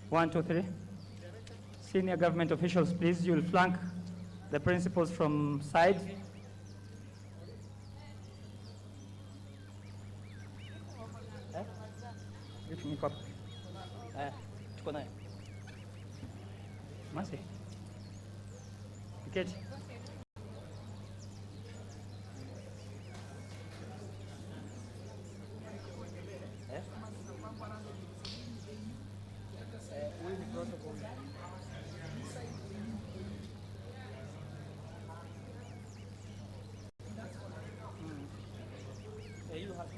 1, 2, 3. Senior government officials, please, you'll flank the principals from side. Masi. Keti. You have the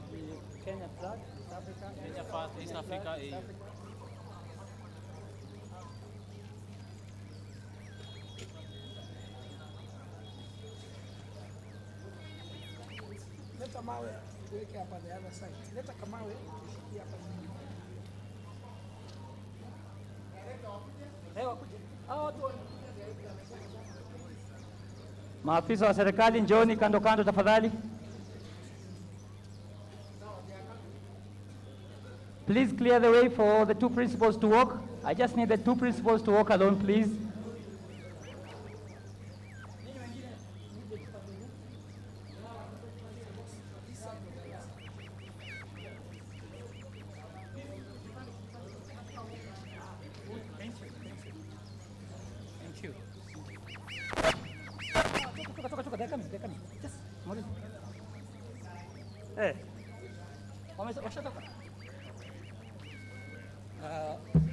Kenya flag, East Africa. Kenya flag, East Africa. Leta mawe tuweke hapa the other side. Leta kamawe tushikie hapa. Maafisa wa serikali njooni kando kando tafadhali. Please clear the way for the two principals to walk. I just need the two principals to walk alone, please. Thank you. They're coming. Just move. Hey. Wameshatoka.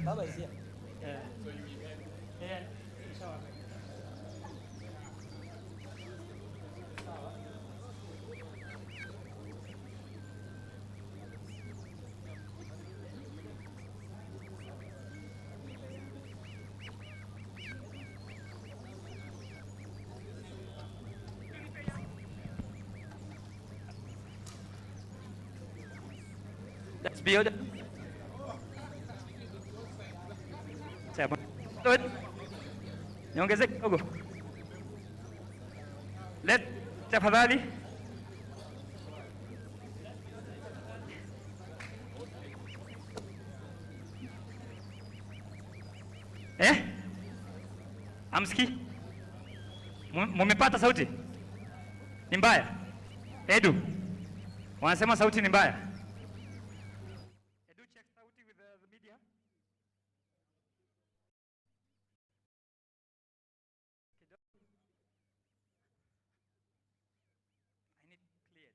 Baba is here. Yeah. So you mean yeah. Let's build. Niongeze kidogo. Let tafadhali. Amski? Mumepata sauti? Ni mbaya? Edu. Wanasema sauti ni mbaya. Edu, check sauti with the media. I need cleared.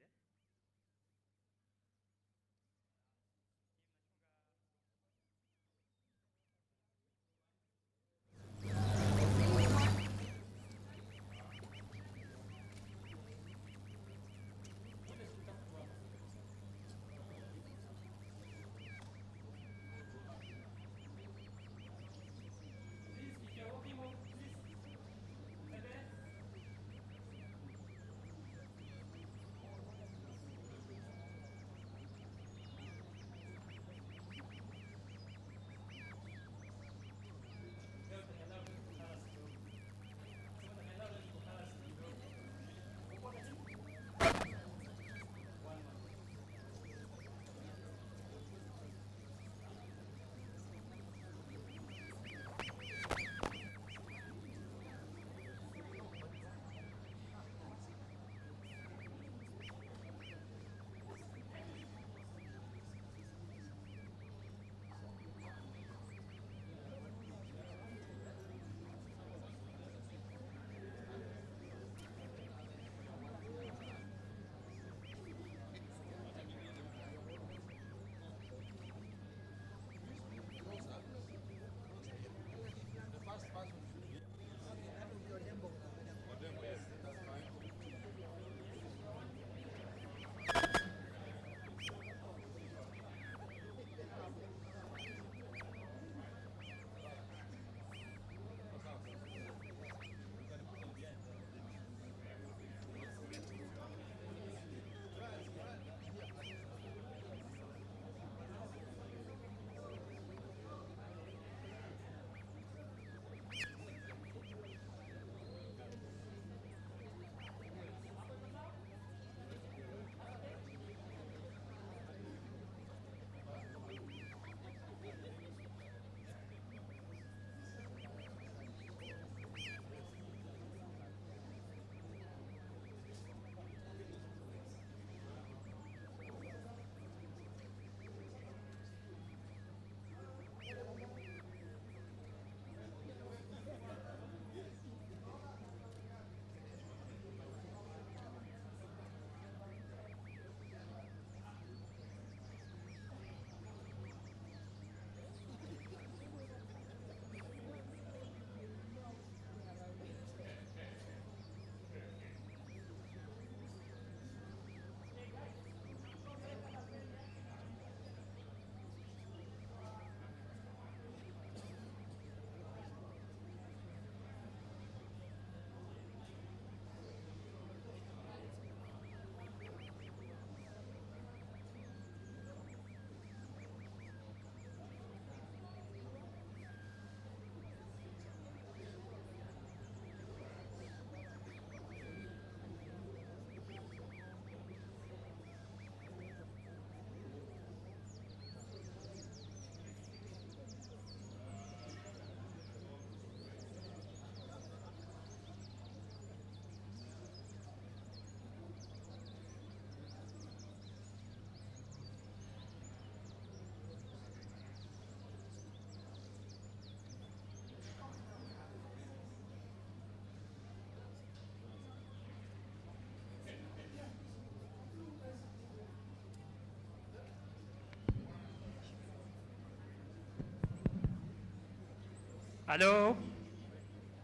Hello?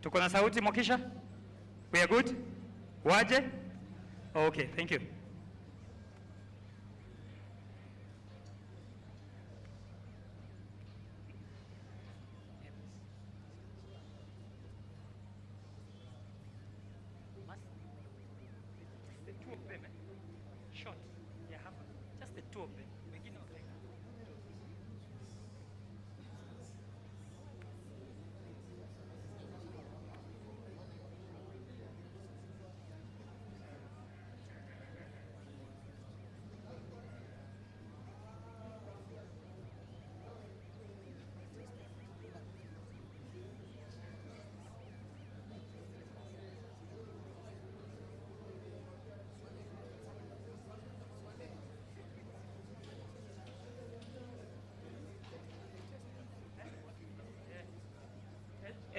Tuko na sauti Mokisha? We are good? Waje? Okay, thank you. The two of them, short. Yeah, just the two of them.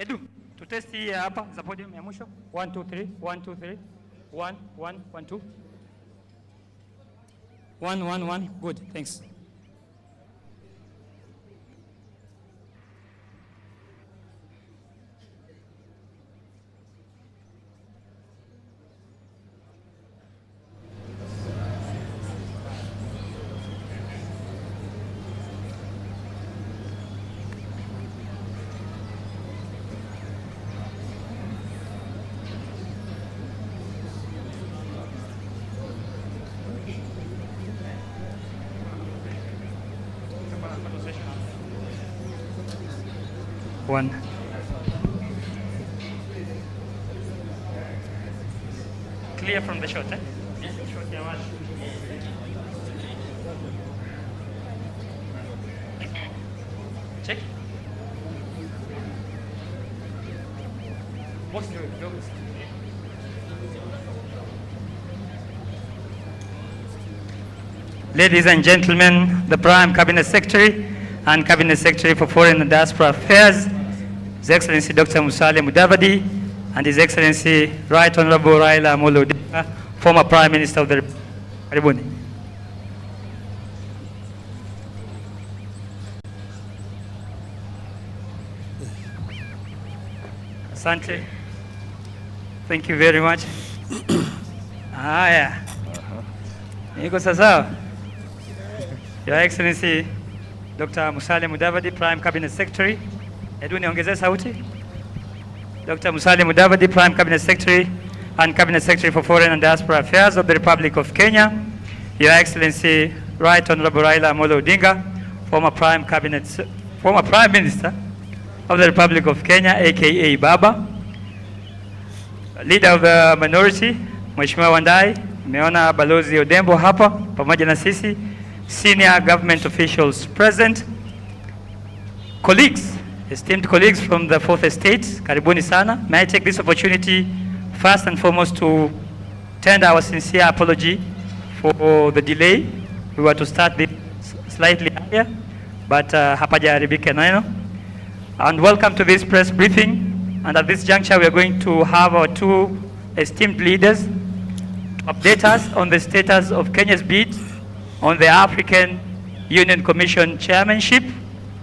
Edu, tutesti hii hapa za podium ya mwisho. 1 2 3 1 2 3 1 1 1 2 1 1 1. Good, thanks. One. Clear from the shot, eh? Shot ya wazi. Check. Boss ndio kidogo. Ladies and gentlemen, the Prime Cabinet Secretary and Cabinet Secretary for Foreign and Diaspora Affairs, His Excellency Dr. Mudavadi, and His Excellency Right Honorable Raila Odinga, former Prime Minister of the Republic. Karibuni. Asante. Thank you very much. Haya. Niko sawa. Your Excellency Dr. Mudavadi, Prime Cabinet Secretary. Edu niongezee sauti. Dr. Mudavadi, Prime Cabinet Secretary and Cabinet Secretary for Foreign and Diaspora Affairs of the Republic of Kenya. Your Excellency Right Honorable Raila Odinga, former Prime Minister of the Republic of Kenya, aka Baba. Leader of the minority, Mheshimiwa Wandai, nimeona Balozi Odembo hapa pamoja na sisi. Senior government officials present, colleagues, esteemed colleagues from the Fourth Estate, karibuni sana. May I take this opportunity first and foremost to tender our sincere apology for the delay. We were to start this slightly earlier, but hapajaharibika neno. And welcome to this press briefing. And at this juncture, we are going to have our two esteemed leaders to update us on the status of Kenya's bid on the African Union Commission chairmanship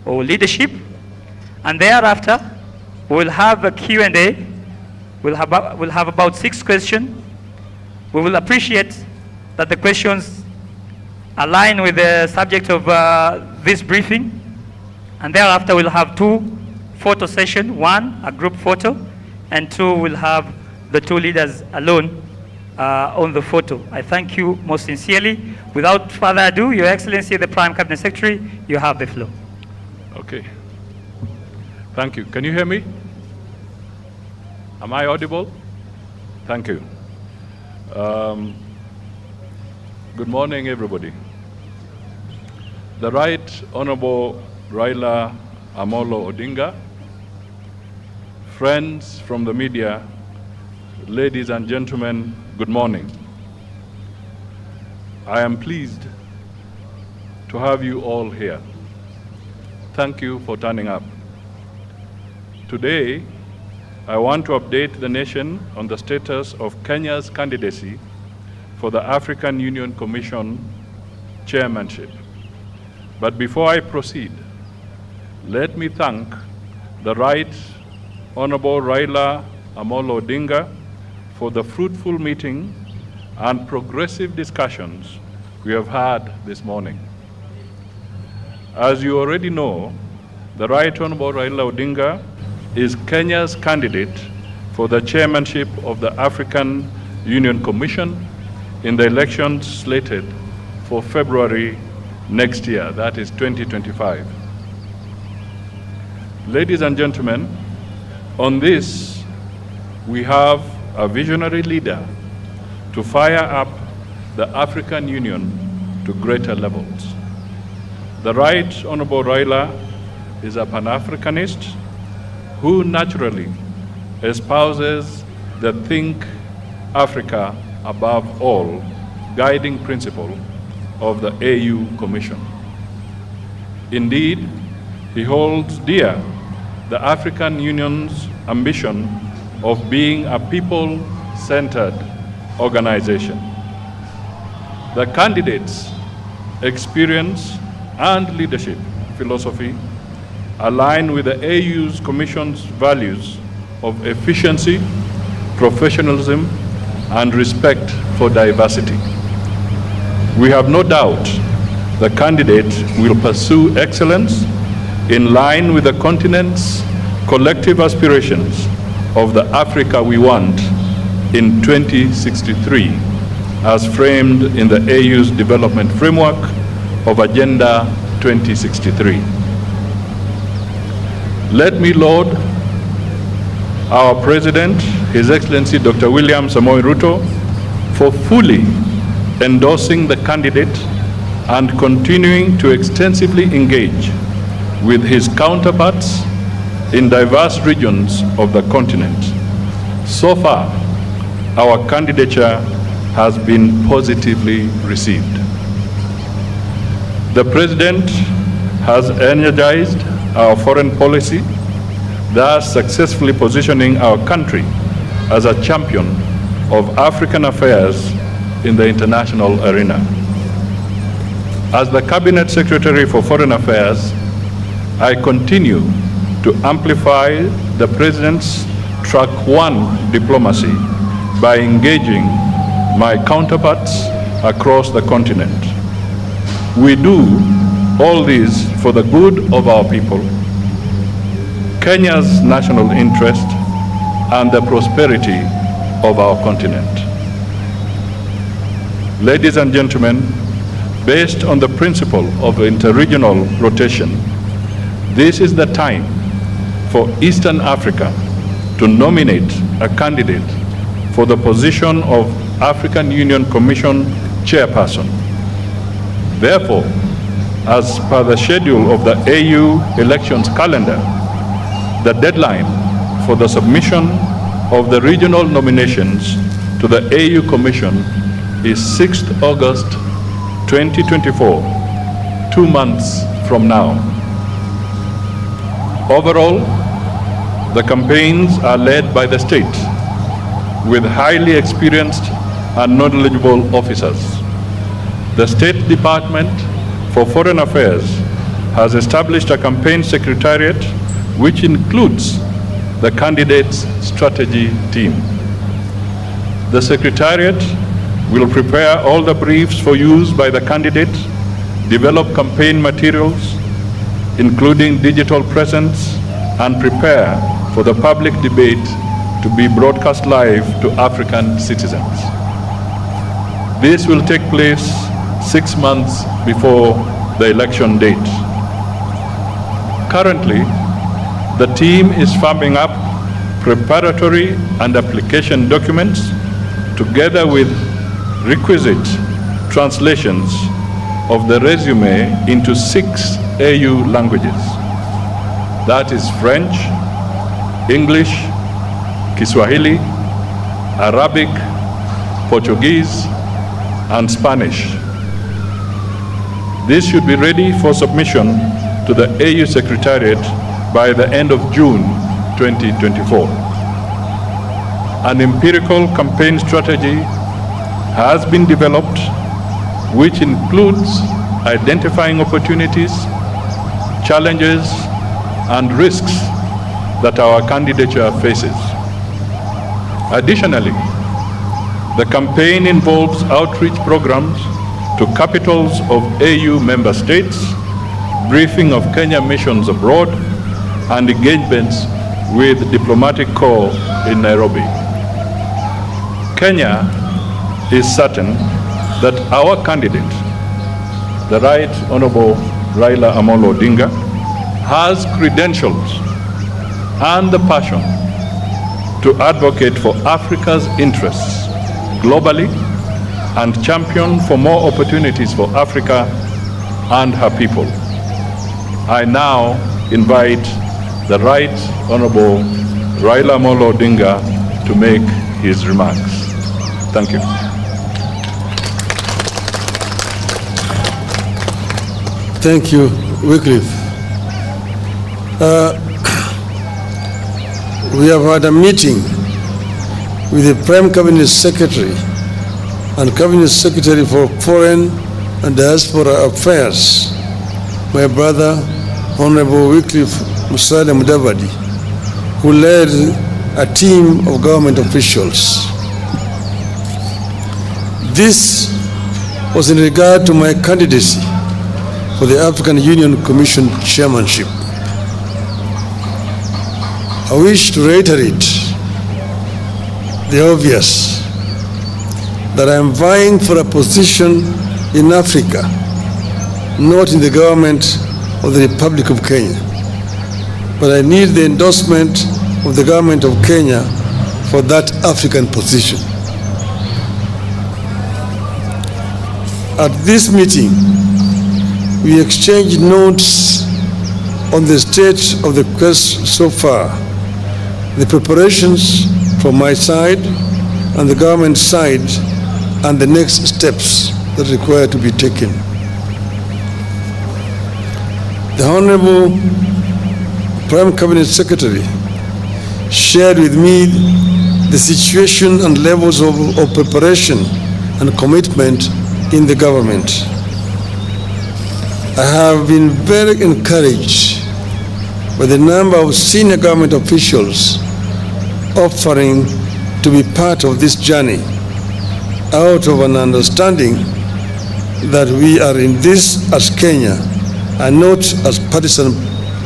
or leadership, and thereafter we'll have a Q&A. We'll have about 6 questions. We will appreciate that the questions align with the subject of this briefing, and thereafter we'll have 2 photo sessions, 1 a group photo, and 2 we'll have the 2 leaders alone on the photo. I thank you most sincerely. Without further ado, Your Excellency, the Prime Cabinet Secretary, you have the floor. Okay. Thank you. Can you hear me? Am I audible? Thank you. Good morning, everybody. The Right Honorable Raila Odinga, friends from the media, ladies and gentlemen, good morning. I am pleased to have you all here. Thank you for turning up. Today, I want to update the nation on the status of Kenya's candidacy for the African Union Commission chairmanship. But before I proceed, let me thank the Right Honorable Raila Odinga for the fruitful meeting and progressive discussions we have had this morning. As you already know, the Right Honorable Raila Odinga is Kenya's candidate for the chairmanship of the African Union Commission in the elections slated for February next year, that is 2025. Ladies and gentlemen, on this, we have a visionary leader to fire up the African Union to greater levels. The Right Honorable Raila is a Pan-Africanist who naturally espouses the Think Africa above all guiding principle of the AU Commission. Indeed, he holds dear the African Union's ambition of being a people-centered organization. The candidates' experience and leadership philosophy align with the AU's Commission's values of efficiency, professionalism, and respect for diversity. We have no doubt the candidate will pursue excellence in line with the continent's collective aspirations of the Africa we want in 2063, as framed in the AU's development framework of Agenda 2063. Let me laud our President, His Excellency Dr. William Samoei Ruto, for fully endorsing the candidate and continuing to extensively engage with his counterparts in diverse regions of the continent. So far, our candidature has been positively received. The President has energized our foreign policy, thus successfully positioning our country as a champion of African affairs in the international arena. As the Cabinet Secretary for Foreign Affairs, I continue to amplify the President's Track 1 diplomacy by engaging my counterparts across the continent. We do all this for the good of our people, Kenya's national interest, and the prosperity of our continent. Ladies and gentlemen, based on the principle of interregional rotation, this is the time for Eastern Africa to nominate a candidate for the position of African Union Commission chairperson. Therefore, as per the schedule of the AU elections calendar, the deadline for the submission of the regional nominations to the AU Commission is 6th August 2024, 2 months from now. Overall, the campaigns are led by the state with highly experienced and knowledgeable officers. The State Department for Foreign Affairs has established a campaign secretariat which includes the candidate's strategy team. The secretariat will prepare all the briefs for use by the candidate, develop campaign materials, including digital presence, and prepare for the public debate to be broadcast live to African citizens. This will take place 6 months before the election date. Currently, the team is firming up preparatory and application documents together with requisite translations of the resume into 6 AU languages. That is French, English, Kiswahili, Arabic, Portuguese, and Spanish. This should be ready for submission to the AU Secretariat by the end of June 2024. An empirical campaign strategy has been developed, which includes identifying opportunities, challenges, and risks that our candidature faces. Additionally, the campaign involves outreach programs to capitals of AU member states, briefing of Kenya missions abroad, and engagements with diplomatic corps in Nairobi. Kenya is certain that our candidate, the Right Honorable Raila Odinga, has credentials and the passion to advocate for Africa's interests globally and champion for more opportunities for Africa and her people. I now invite the Right Honorable Raila Odinga to make his remarks. Thank you. Thank you, Wycliffe. We have had a meeting with the Prime Cabinet Secretary and Cabinet Secretary for Foreign and Diaspora Affairs, my brother, Honorable Wycliffe Mudavadi, who led a team of government officials. This was in regard to my candidacy for the African Union Commission chairmanship. I wish to reiterate the obvious, that I am vying for a position in Africa, not in the government of the Republic of Kenya. But I need the endorsement of the government of Kenya for that African position. At this meeting, we exchanged notes on the state of the quest so far, the preparations from my side and the government side, and the next steps that require to be taken. The Honorable Prime Cabinet Secretary shared with me the situation and levels of preparation and commitment in the government. I have been very encouraged by the number of senior government officials offering to be part of this journey out of an understanding that we are in this as Kenya and not as partisan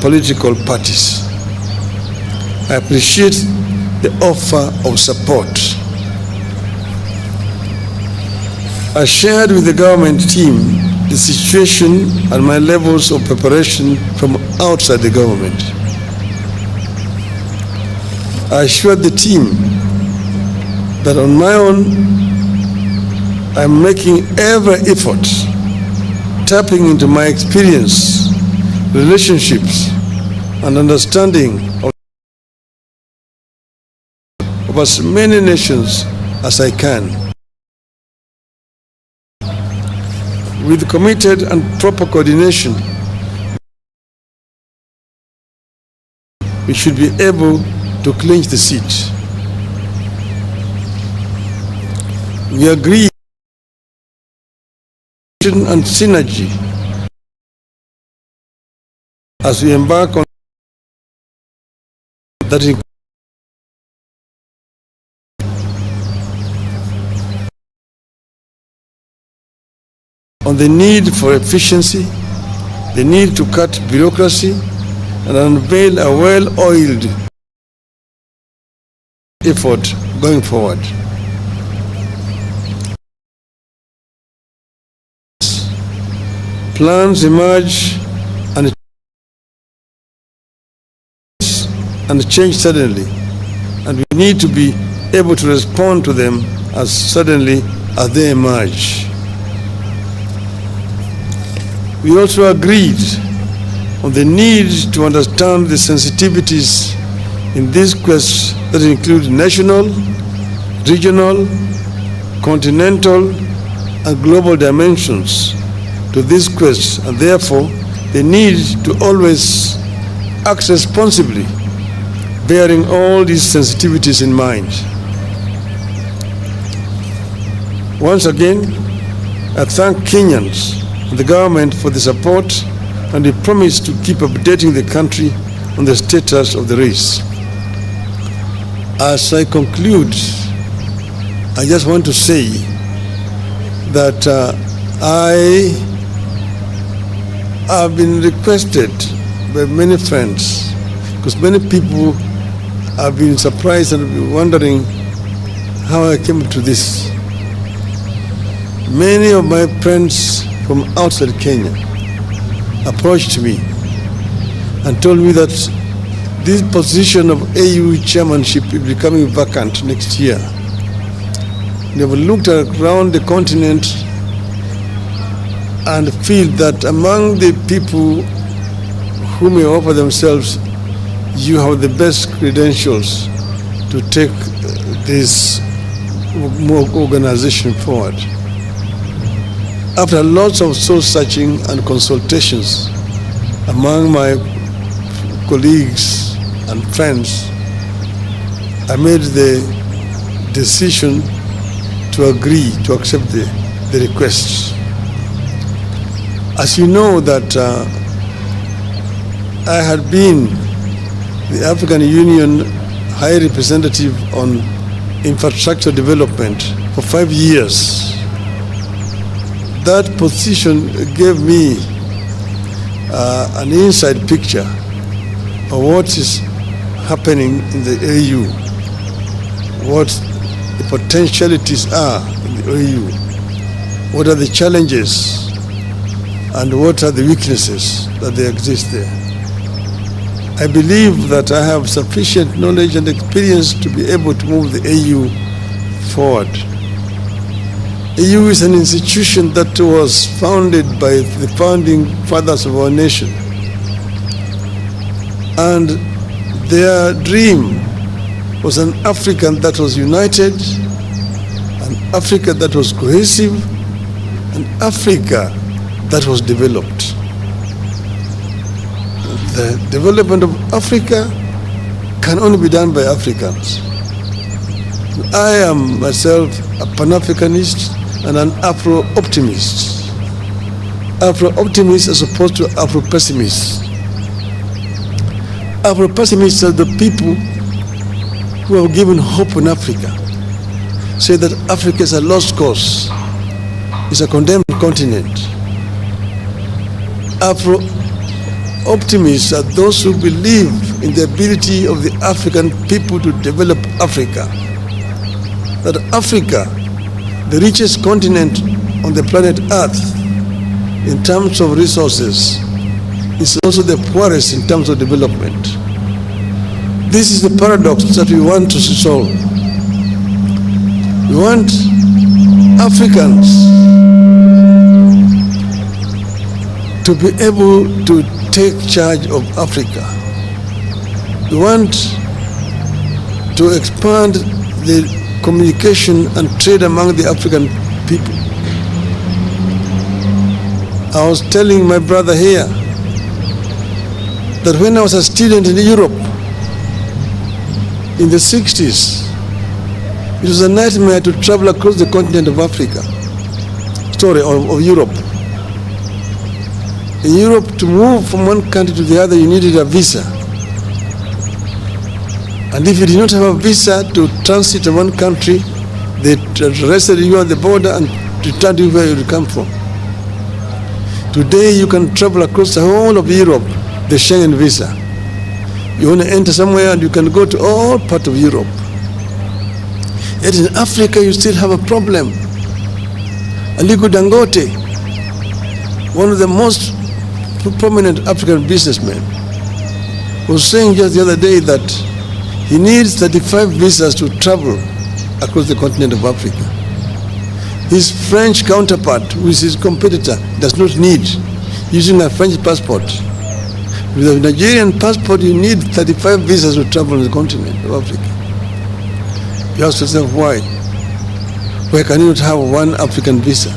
political parties. I appreciate the offer of support. I shared with the government team the situation and my levels of preparation from outside the government. I assured the team that on my own, I'm making every effort, tapping into my experience, relationships, and understanding of as many nations as I can. With committed and proper coordination, we should be able to clinch the seat. We agree and synergy as we embark on that on the need for efficiency, the need to cut bureaucracy, and unveil a well-oiled effort going forward. Plans emerge and change suddenly, and we need to be able to respond to them as suddenly as they emerge. We also agreed on the need to understand the sensitivities in this quest that include national, regional, continental, and global dimensions to this quest, and therefore the need to always act responsibly, bearing all these sensitivities in mind. Once again, I thank Kenyans and the government for the support and the promise to keep updating the country on the status of the race. As I conclude, I just want to say that I have been requested by many friends, because many people have been surprised and been wondering how I came to this. Many of my friends from outside Kenya approached me and told me that this position of AU chairmanship is becoming vacant next year. They have looked around the continent and feel that among the people who may offer themselves, you have the best credentials to take this organization forward. After lots of soul searching and consultations among my colleagues and friends, I made the decision to agree to accept the request. As you know that I had been the African Union High Representative on Infrastructure Development for 5 years. That position gave me an inside picture of what is happening in the AU, what the potentialities are in the AU, what are the challenges, and what are the weaknesses that they exist there. I believe that I have sufficient knowledge and experience to be able to move the AU forward. AU is an institution that was founded by the founding fathers of our nation. And their dream was an Africa that was united, an Africa that was cohesive, an Africa that was developed. The development of Africa can only be done by Africans. I am myself a Pan-Africanist and an Afro-optimist. Afro-optimists as opposed to Afro-pessimists. Afro-pessimists are the people who have given hope in Africa, say that Africa is a lost cause, it's a condemned continent. Afro-optimists are those who believe in the ability of the African people to develop Africa. That Africa, the richest continent on the planet Earth in terms of resources, is also the poorest in terms of development. This is the paradox that we want to solve. We want Africans to be able to take charge of Africa. We want to expand the communication and trade among the African people. I was telling my brother here that when I was a student in Europe in the 60s, it was a nightmare to travel across the continent of Africa, of Europe. In Europe, to move from one country to the other, you needed a visa. And if you did not have a visa to transit in one country, they arrested you at the border and returned you where you come from. Today, you can travel across the whole of Europe, the Schengen visa. You want to enter somewhere and you can go to all parts of Europe. Yet in Africa, you still have a problem. Aliko Dangote, one of the most prominent African businessmen, was saying just the other day that he needs 35 visas to travel across the continent of Africa. His French counterpart, who is his competitor, does not need, using a French passport. With a Nigerian passport, you need 35 visas to travel on the continent of Africa. You ask yourself why? Why can you not have one African visa?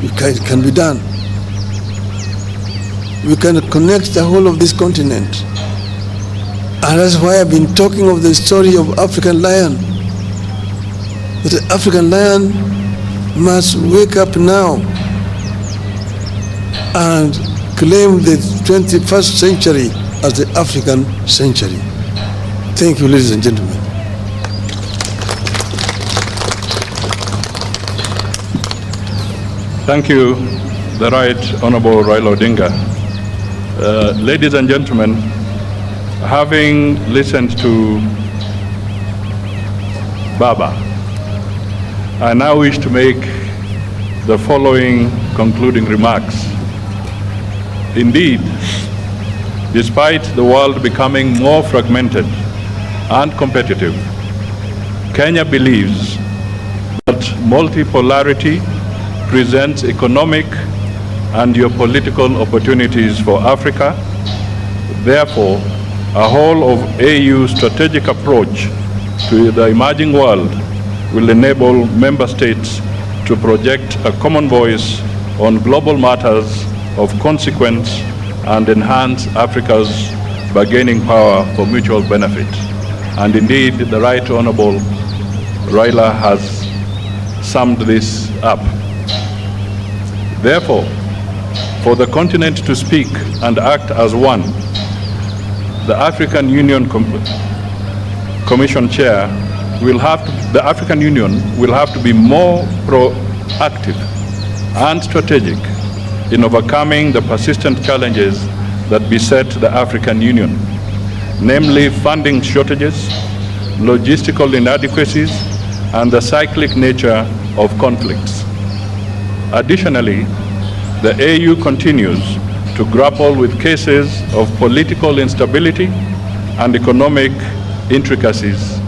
It can be done. We can connect the whole of this continent. And that's why I've been talking of the story of African lion. That the African lion must wake up now and claim the 21st century as the African century. Thank you, ladies and gentlemen. Thank you, the Right Honorable Raila Odinga. Ladies and gentlemen, having listened to Baba, I now wish to make the following concluding remarks. Indeed, despite the world becoming more fragmented and competitive, Kenya believes that multipolarity presents economic and geopolitical opportunities for Africa. Therefore, a whole of AU strategic approach to the emerging world will enable member states to project a common voice on global matters of consequence and enhance Africa's bargaining power for mutual benefit. And indeed, the Right Honorable Raila has summed this up. Therefore, for the continent to speak and act as one, the African Union Commission Chair the African Union will have to be more proactive and strategic in overcoming the persistent challenges that beset the African Union, namely funding shortages, logistical inadequacies, and the cyclic nature of conflicts. Additionally, the AU continues to grapple with cases of political instability and economic intricacies,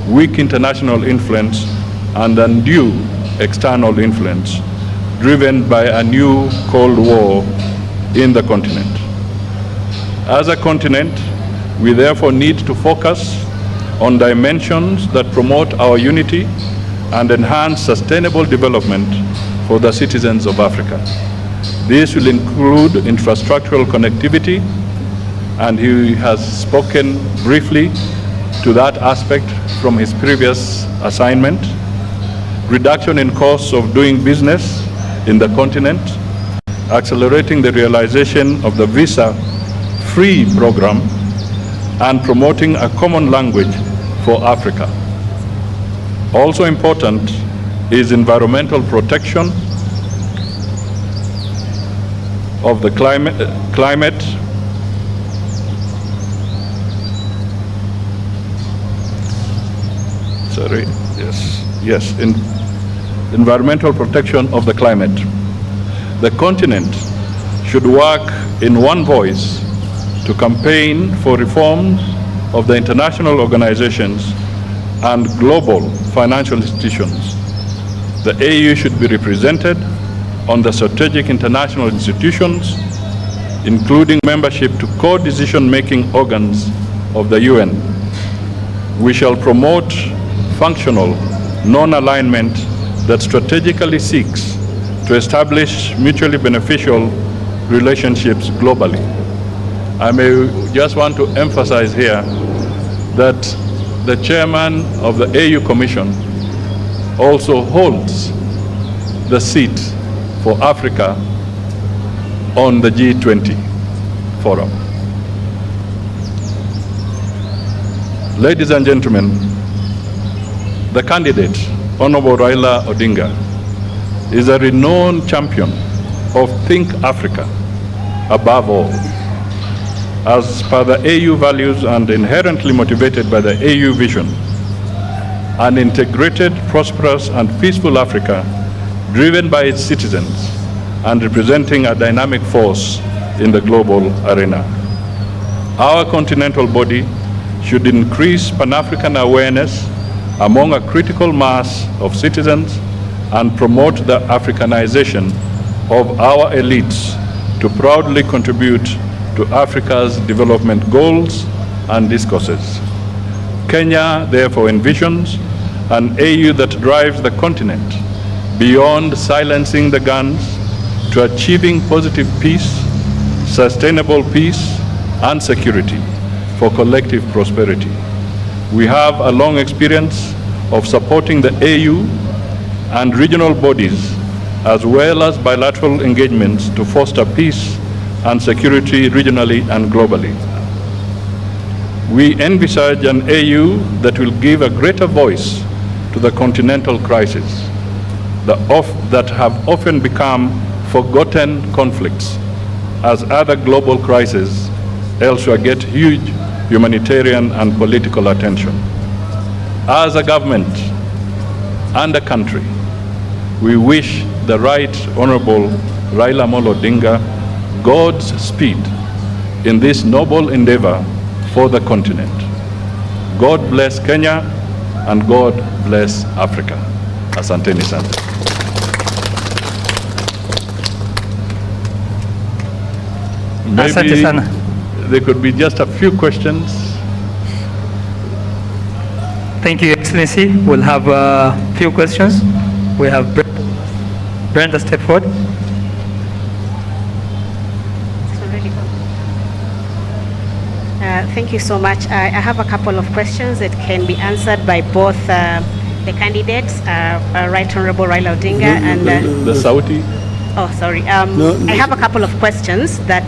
weak international influence, and undue external influence, driven by a new Cold War in the continent. As a continent, we therefore need to focus on dimensions that promote our unity and enhance sustainable development for the citizens of Africa. This will include infrastructural connectivity, and he has spoken briefly to that aspect from his previous assignment, reduction in costs of doing business in the continent, accelerating the realization of the visa-free program, and promoting a common language for Africa. Also important is environmental protection of the climate environmental protection of the climate. The continent should work in one voice to campaign for reforms of the international organizations and global financial institutions. The AU should be represented on the strategic international institutions, including membership to co-decision-making organs of the UN. We shall promote functional non-alignment that strategically seeks to establish mutually beneficial relationships globally. I may just want to emphasize here that the chairman of the AU Commission also holds the seat for Africa on the G20 forum. Ladies and gentlemen, the candidate, Honorable Raila Odinga, is a renowned champion of Think Africa above all. As per the AU values and inherently motivated by the AU vision, an integrated, prosperous, and peaceful Africa driven by its citizens and representing a dynamic force in the global arena. Our continental body should increase Pan-African awareness among a critical mass of citizens and promote the Africanization of our elites to proudly contribute to Africa's development goals and discourses. Kenya therefore envisions an AU that drives the continent beyond silencing the guns to achieving positive peace, sustainable peace, and security for collective prosperity. We have a long experience of supporting the AU and regional bodies, as well as bilateral engagements to foster peace and security regionally and globally. We envisage an AU that will give a greater voice to the continental crisis that have often become forgotten conflicts as other global crises elsewhere get huge humanitarian and political attention. As a government and a country, we wish the Right Honorable Raila Odinga God's speed in this noble endeavor for the continent. God bless Kenya and God bless Africa. Asanteni sana. Asante sana. There could be just a few questions. Thank you, Your Excellency. We'll have a few questions. We have Brenda, step forward. Thank you so much. I have a couple of questions that can be answered by both the candidates, Right Honorable Raila Odinga and... the Saudi? Oh, sorry. I have a couple of questions that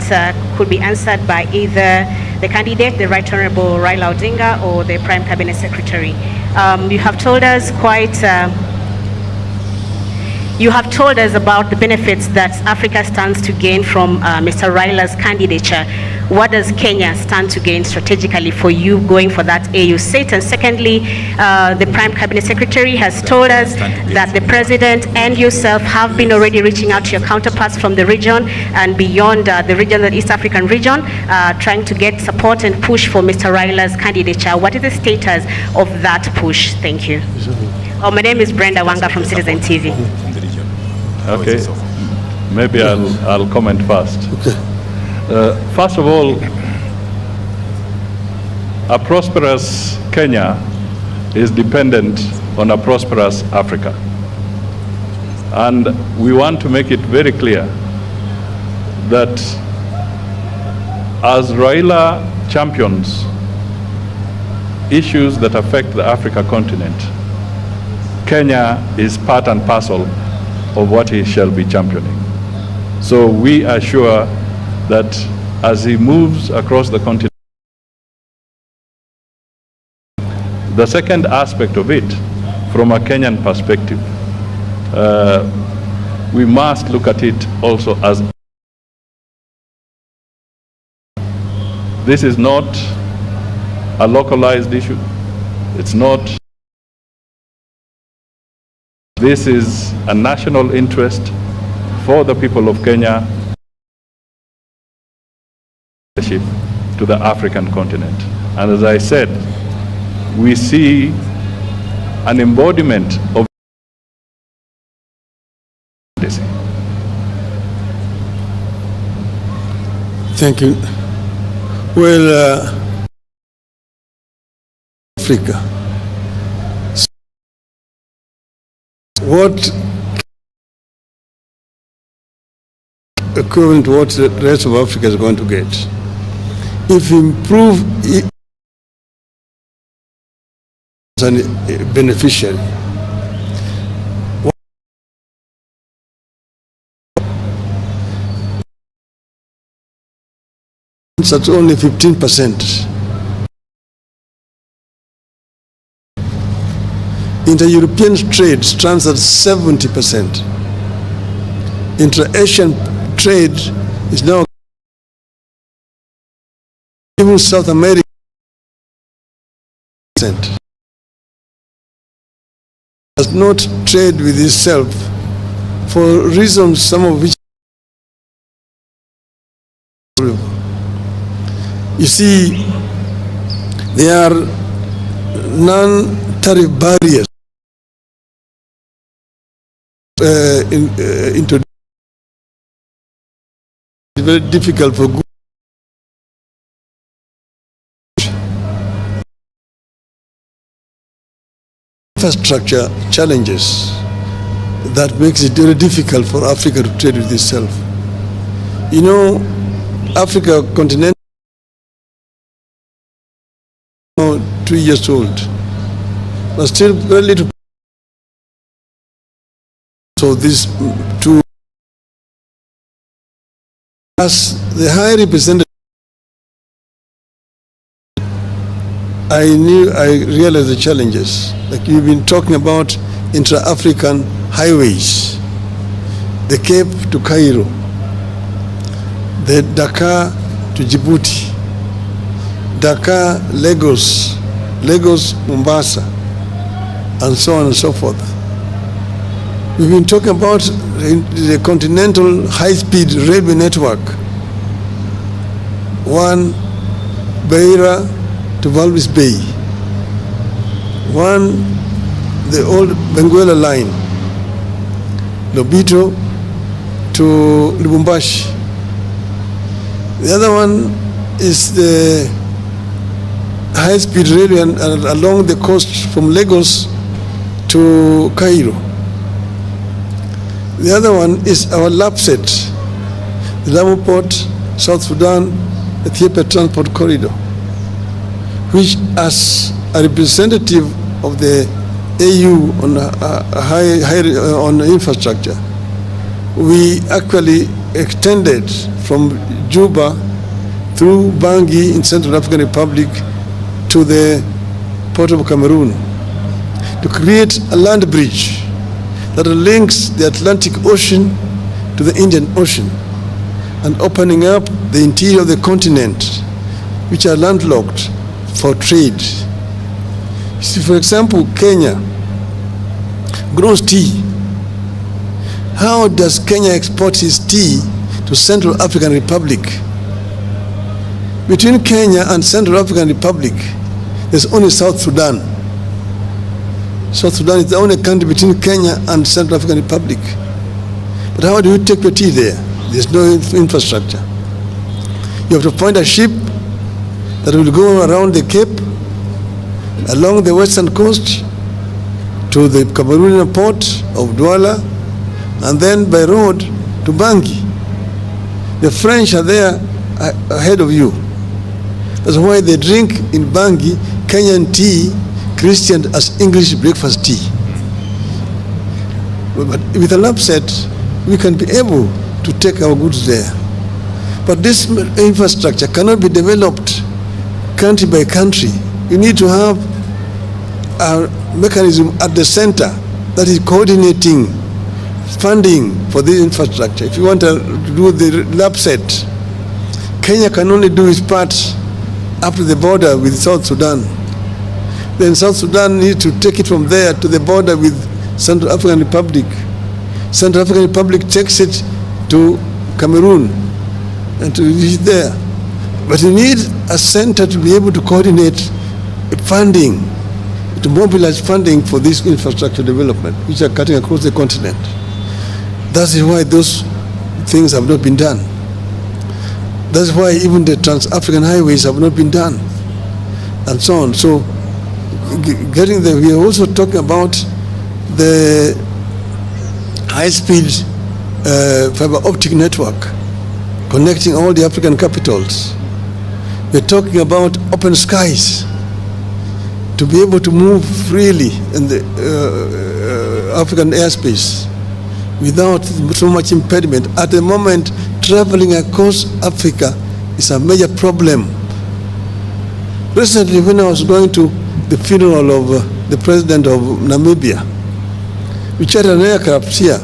could be answered by either the candidate, the Right Honorable Raila Odinga, or the Prime Cabinet Secretary. You have told us you have told us about the benefits that Africa stands to gain from Mr. Raila's candidature. What does Kenya stand to gain strategically for you going for that AU seat? And secondly, the Prime Cabinet Secretary has told us that the President and yourself have been already reaching out to your counterparts from the region and beyond the region, the East African region, trying to get support and push for Mr. Raila's candidature. What is the status of that push? Thank you. Oh, my name is Brenda Wanga from Citizen TV. Okay, maybe I'll comment first. First of all, a prosperous Kenya is dependent on a prosperous Africa. And we want to make it very clear that as Raila champions issues that affect the Africa continent, Kenya is part and parcel of what he shall be championing. So we are sure that as he moves across the continent, the second aspect of it, from a Kenyan perspective, we must look at it also as this is not a localized issue. It's not. This is a national interest for the people of Kenya to the African continent. And as I said, we see an embodiment of this. Thank you. Well, Africa. What equivalent to what the rest of Africa is going to get? If we improve as a beneficiary, that's only 15%. Inter-European trade stands at 70%. Inter-Asian trade is now, even South America, does not trade with itself for reasons, some of which you see, there are non-tariff barriers into it's very difficult for good infrastructure challenges that makes it very difficult for Africa to trade with itself. You know, Africa continent 2 years old, but still very little. So these two, as the high representative I realized the challenges. Like you've been talking about intra-African highways, the Cape to Cairo, the Dakar to Djibouti, Dakar, Lagos, Lagos, Mombasa, and so on and so forth. We've been talking about the continental high-speed railway network. One, Beira to Walvis Bay. One, the old Benguela line, Lobito to Lubumbashi. The other one is the high-speed railway along the coast from Lagos to Cairo. The other one is our LAPSET, the Lamu Port, South Sudan, Ethiopia Transport Corridor, which as a representative of the AU on infrastructure, we actually extended from Juba through Bangui in Central African Republic to the Port of Cameroon to create a land bridge that links the Atlantic Ocean to the Indian Ocean and opening up the interior of the continent, which are landlocked for trade. See, for example, Kenya grows tea. How does Kenya export his tea to Central African Republic? Between Kenya and Central African Republic, there's only South Sudan. South Sudan is the only country between Kenya and Central African Republic. But how do you take your tea there? There's no infrastructure. You have to find a ship that will go around the Cape, along the western coast, to the Cameroonian port of Douala, and then by road to Bangui. The French are there ahead of you. That's why they drink in Bangui Kenyan tea, christened as English breakfast tea. But with a LAPSET, we can be able to take our goods there. But this infrastructure cannot be developed country by country. You need to have a mechanism at the center that is coordinating funding for this infrastructure. If you want to do the LAPSET, Kenya can only do its part up to the border with South Sudan. Then South Sudan needs to take it from there to the border with Central African Republic. Central African Republic takes it to Cameroon and to reach there. But you need a center to be able to coordinate funding, to mobilize funding for this infrastructure development, which are cutting across the continent. That is why those things have not been done. That's why even the trans-African highways have not been done, and so on. So, getting there, we are also talking about the high-speed fiber optic network connecting all the African capitals. We're talking about open skies, to be able to move freely in the African airspace without so much impediment. At the moment, traveling across Africa is a major problem. Recently, when I was going to the funeral of the president of Namibia, we chartered an aircraft here.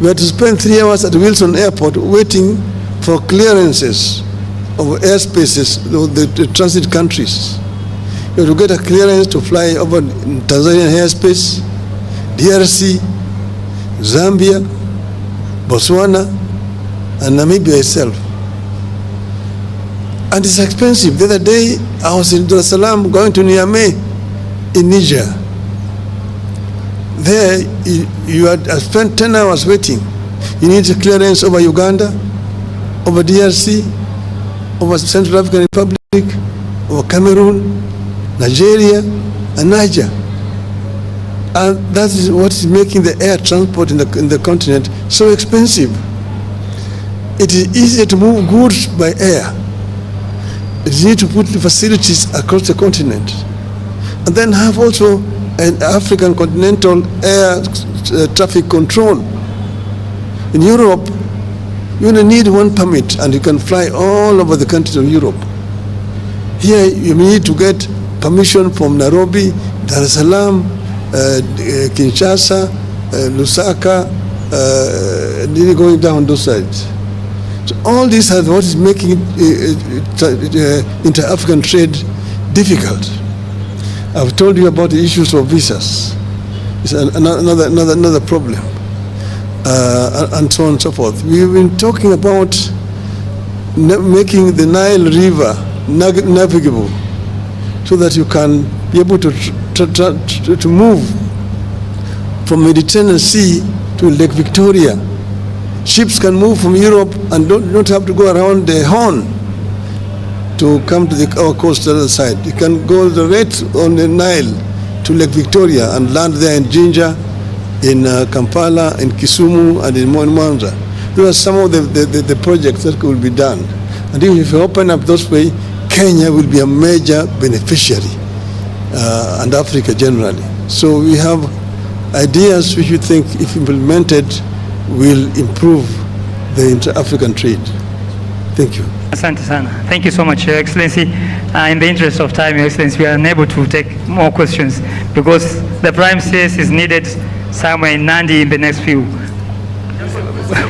We had to spend 3 hours at Wilson Airport waiting for clearances of airspaces, the transit countries. You have to get a clearance to fly over Tanzanian airspace, DRC, Zambia, Botswana, and Namibia itself. And it's expensive. The other day, I was in Dar es Salaam going to Niamey in Niger. There, you had spent 10 hours waiting. You need a clearance over Uganda, over DRC, over Central African Republic, over Cameroon, Nigeria, and Niger. And that is what is making the air transport in the continent so expensive. It is easier to move goods by air. You need to put the facilities across the continent. And then have also an African continental air traffic control. In Europe, you only need one permit and you can fly all over the countries of Europe. Here you need to get permission from Nairobi, Dar es Salaam, Kinshasa, Lusaka, going down those sides. So all these are what is making inter-African trade difficult. I've told you about the issues of visas. It's another problem, and so on and so forth. We've been talking about making the Nile River navigable, so that you can be able to move from Mediterranean Sea to Lake Victoria. Ships can move from Europe and don't have to go around the Horn to come to our coastal side. You can go right on the Nile to Lake Victoria and land there in Jinja, in Kampala, in Kisumu, and in Mwanza. Those are some of the projects that could be done. And if you open up those way, Kenya will be a major beneficiary, and Africa generally. So we have ideas which we think, if implemented, will improve the inter-African trade. Thank you. Asante sana. Thank you so much, Your Excellency. In the interest of time, Your Excellency, we are unable to take more questions because the Prime CS is needed somewhere in Nandi in the next few.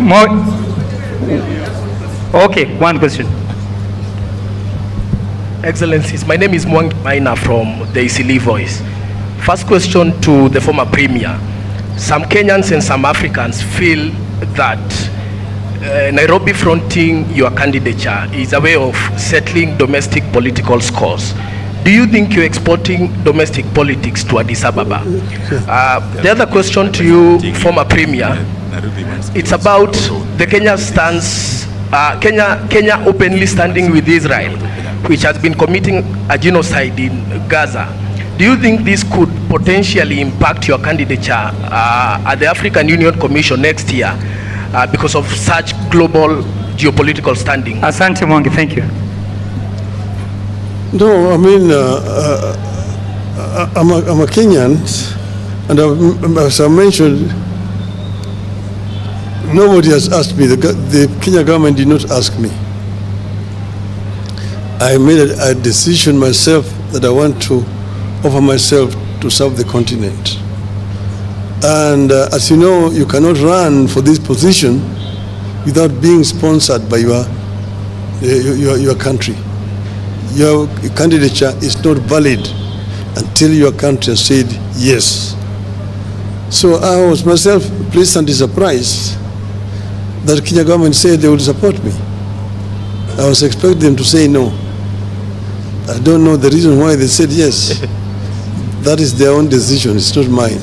More? Okay, one question. Excellencies, my name is Mwangi Maina from the Isili Voice. First question to the former Premier. Some Kenyans and some Africans feel that Nairobi fronting your candidature is a way of settling domestic political scores. Do you think you're exporting domestic politics to Addis Ababa? The other question to you, former Premier, it's about the Kenya stance, Kenya openly standing with Israel, which has been committing a genocide in Gaza. Do you think this could potentially impact your candidature at the African Union Commission next year because of such global geopolitical standing? Asante Mwangi, thank you. No, I mean, I'm a Kenyan, and as I mentioned, nobody has asked me. The Kenya government did not ask me. I made a decision myself that I want to offer myself to serve the continent. And as you know, you cannot run for this position without being sponsored by your country. Your candidature is not valid until your country has said yes. So I was myself pleasantly surprised that the Kenya government said they would support me. I was expecting them to say no. I don't know the reason why they said yes. That is their own decision, it's not mine.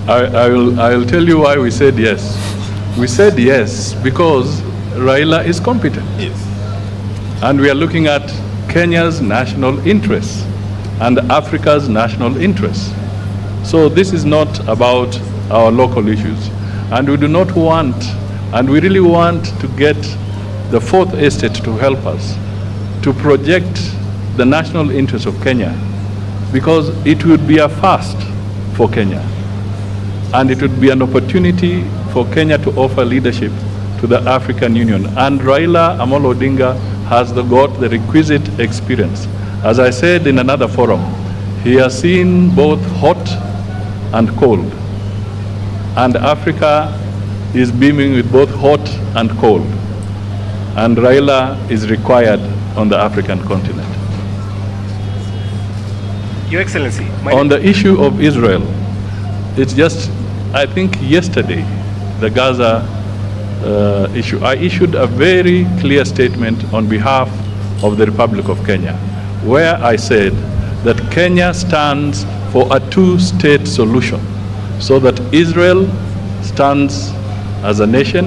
I will tell you why we said yes. We said yes because Raila is competent. Yes. And we are looking at Kenya's national interests and Africa's national interests. So this is not about our local issues. And we do not want, and we really want to get the Fourth Estate to help us to project the national interests of Kenya, because it would be a first for Kenya. And it would be an opportunity for Kenya to offer leadership to the African Union. And Raila Amolo Odinga has got the requisite experience. As I said in another forum, he has seen both hot and cold. And Africa is beaming with both hot and cold. And Raila is required on the African continent. Your Excellency. On the issue of Israel, it's just, I think yesterday, the Gaza issue, I issued a very clear statement on behalf of the Republic of Kenya, where I said that Kenya stands for a two-state solution, so that Israel stands as a nation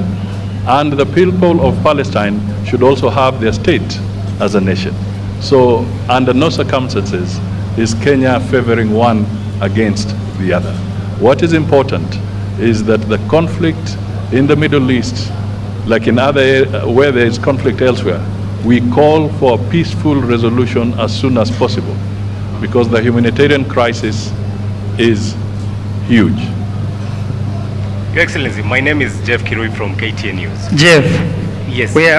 and the people of Palestine should also have their state as a nation. So under no circumstances is Kenya favoring one against the other. What is important is that the conflict in the Middle East, like in other where there is conflict elsewhere, we call for a peaceful resolution as soon as possible, because the humanitarian crisis is huge. Your Excellency, my name is Jeff Kirui from KTN News. Jeff. Yes. We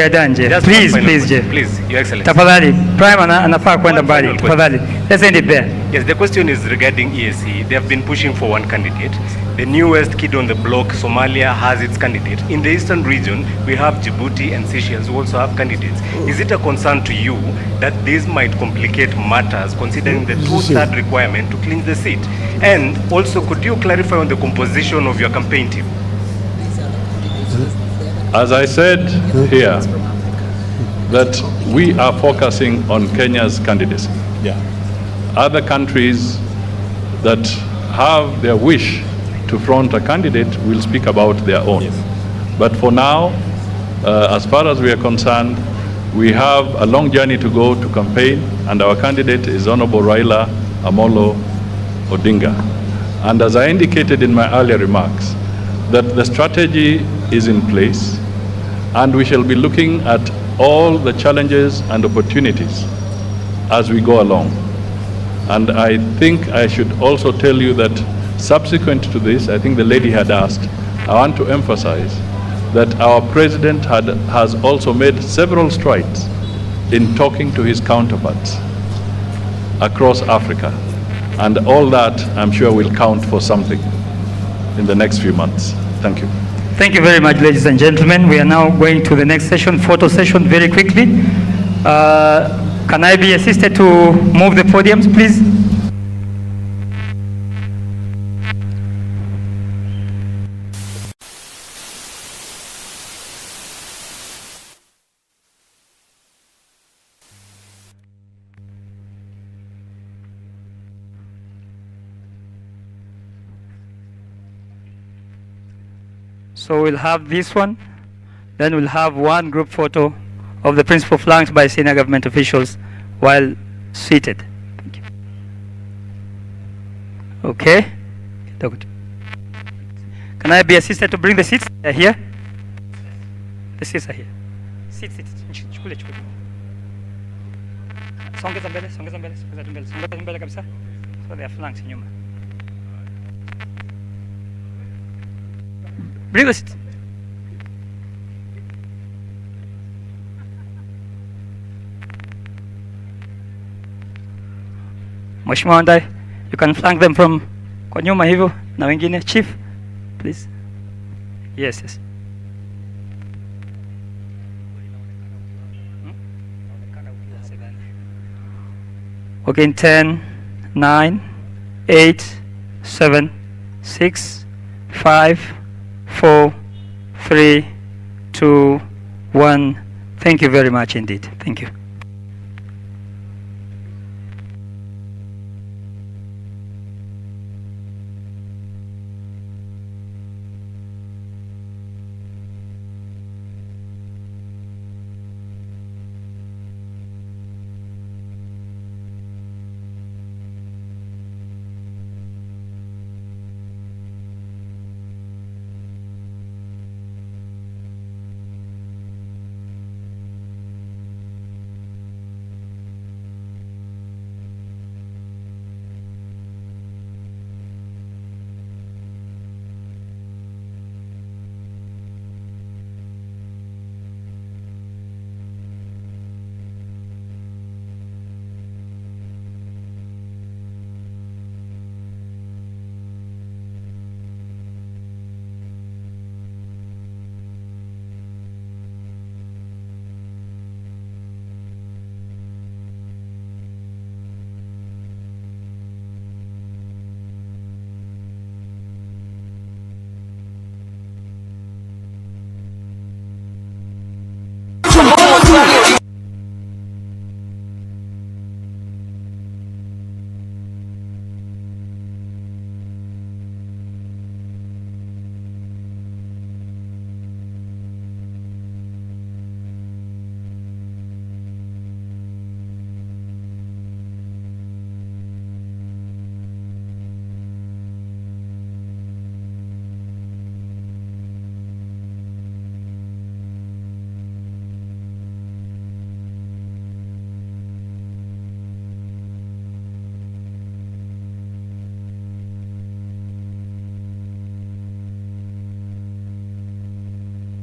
are done, Jeff. Just Please, one final please, question. Jeff. Please, Your Excellency. Tafadhali, Prime anafaa kwenda One mbali. final Tafadhali. Let's end it there. Yes, the question is regarding EAC. They have been pushing for one candidate. The newest kid on the block, Somalia, has its candidate. In the eastern region, we have Djibouti and Seychelles who also have candidates. Is it a concern to you that this might complicate matters considering the two-third requirement to clinch the seat? And also, could you clarify on the composition of your campaign team? As I said here, that we are focusing on Kenya's candidacy. Yeah. Other countries that have their wish to front a candidate will speak about their own. Yes. But for now, as far as we are concerned, we have a long journey to go to campaign, and our candidate is Honorable Raila Odinga. And as I indicated in my earlier remarks, that the strategy is in place, and we shall be looking at all the challenges and opportunities as we go along. And I think I should also tell you that subsequent to this, I think the lady had asked, I want to emphasize that our president has also made several strides in talking to his counterparts across Africa. And all that, I'm sure, will count for something in the next few months. Thank you. Thank you very much, ladies and gentlemen. We are now going to the next session, photo session, very quickly. Can I be assisted to move the podiums, please? So we'll have this one, then we'll have one group photo of the principal flanked by senior government officials while seated. Thank you. Okay. Can I be assisted to bring the seats here? The seats are here. Seats. Chukule. Songeza mbele kabisa. So they are flanked nyuma. Bring the seat. Mheshimiwa Wandai, you can flank them from kwa nyuma hivyo na wengine. Chief, please. Yes. Okay, in 10, 9, 8, 7, 6, 5, 4, 3, 2, 1. Thank you very much indeed. Thank you.